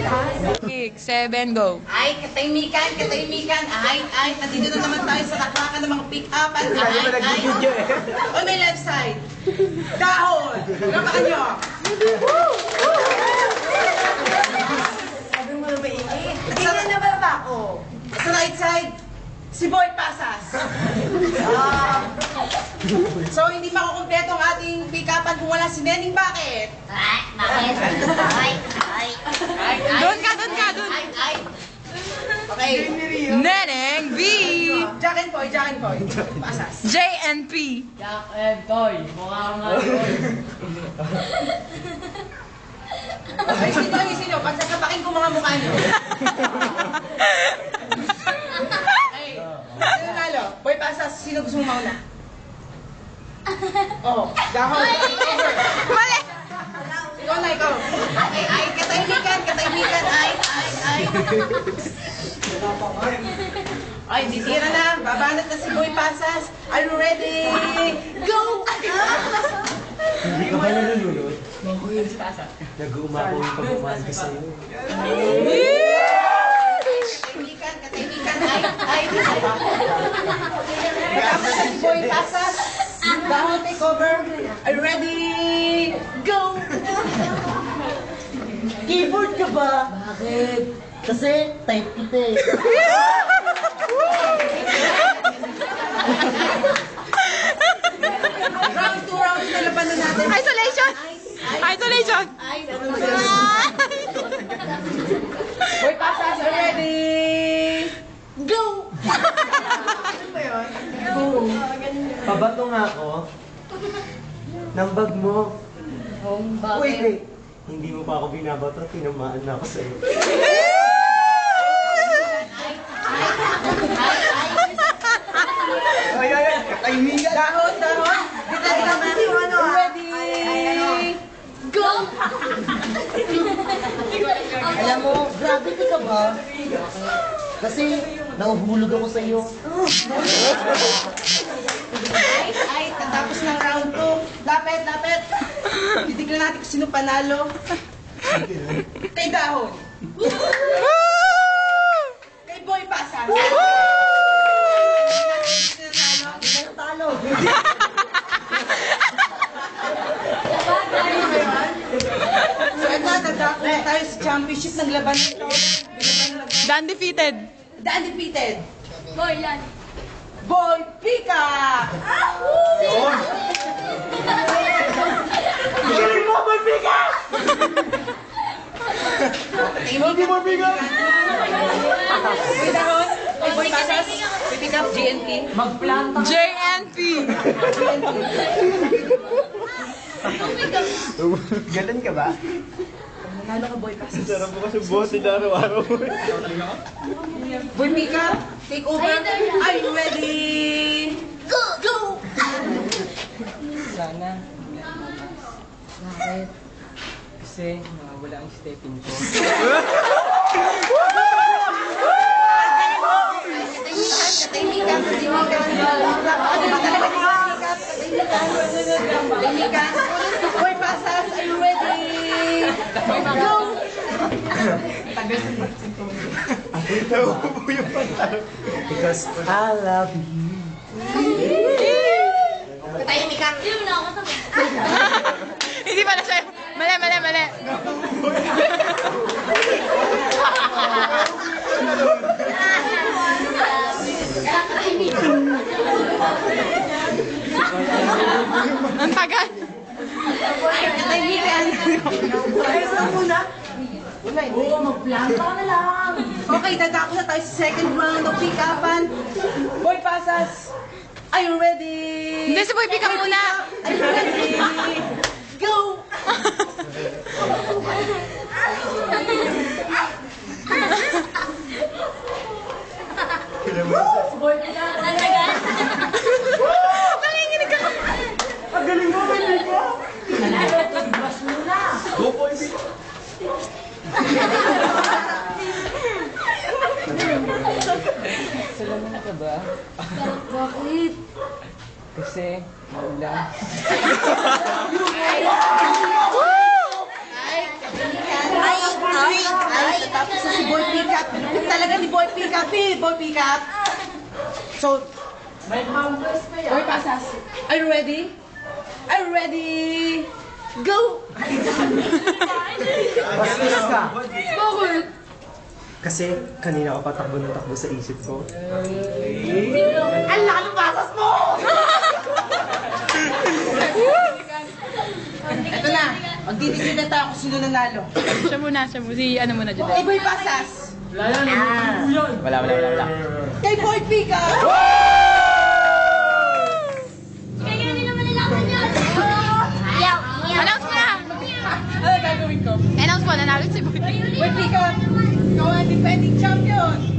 6, 7, go. Ay, katahimikan, katahimikan. Ay, nandito na naman tayo sa lakrakan ng mga pick-upan. Ay. On my left side. Dahon! Ramaan nyo! Sabi mo na mainit. Tingnan na ba ako? Sa right side, si Boy Pasas. So, hindi makukumpleto ang ating pick-upan kung wala si Neneng. Bakit? Bakit? Doon ka. Okay. Neneng B. Jack and Poy. Pasas. J and P. Jack and Toy. Mukha nga yun. Ay, sino? Pagsasapakin ko mga mukha nyo. Ay, sino nalo? Boy Pasas, sino gusto mo mauna? Oh, dahon. Mali! Ikaw na, ikaw. Ay, katahimikan. Ay. Ay, titira na. Babanat na si Boy Pasas. Are you ready? Go! Hindi ka ba nalulunod? Nag-uumapaw yung pagmamahal ko sa'yo. Katahimikan. Ay. Tapos si Boy Pasas. Dahon, take over. Are you ready? Go! Keyboard ka ba? Bakit? Kasi type kita eh. Round 2 rounds na labanan natin. Isolation! Boy Pasas, are you ready? Go! Ano ba yun? Pabato nga ako ng bag mo. Wait. Hindi mo pa ako binabato, tinamaan na ako sa'yo. Ay, katahimikan. Dahon. Ready? Go! Alam mo, gravity ka ba? Kasi nahuhulog ako sa iyo. Ay, tatapos ng round 2. Lapit. Titignan natin kung sino panalo. Kay Dahon. Kay Boy Pasas. Talo. So ito, dadako na tayo sa championship ng laban nito. The undefeated. The undefeated. Boy, yan. Boy Pika! Galing mo, Boy Pika! Boy Pika! Boy Dahon, Boy Pasas, Boy Pika, GNP. J and P. Galan ka ba? Nanalo ka, Boy Pasas. Sarap mo kasi buhat nila araw-araw. Boy Pika, take over. Are you ready? Go! Sana. Bakit? Kasi nawawala ang stepping ko. Katahimikan. Boy Pasas, are you ready? Go! Nauupo yung pantalon. Because I love you. Katahimikan. Hindi pala siya. Mali. Ang tagal. Katahimikan. Ayos lang muna. Oo, mag-planta ka na lang. Okay, dadako na tayo sa second round ng pick-upan. Boy Pasas, are you ready? Hindi, si Boy Pika muna. Are you ready? Go! Nanginginig ako. Ang galing mo, Boy Pika! Go, Boy Pika! Salaman ka ba? Bakit? Kasi maulan. Ay, Tapos na si Boy Pickup. Yung talaga ni Boy Pickup eh. Boy Pickup. So, Boy Pasas, are you ready? Are you ready? Go! Bastos ka. Bakit? Kasi kanina ka patakbo ng takbo sa isip ko. Ang laki ng pasas mo! Ito na. Magdidesisyon na tayo kung sino nanalo. Siya muna. Si ano muna dyan. Kay Boy Pasas. Wala. Kay Boy Pickup. Announce mo na! Ano gagawin ko? Announce mo, nanalo si Boy. Boy Pickup, ikaw ang defending champion.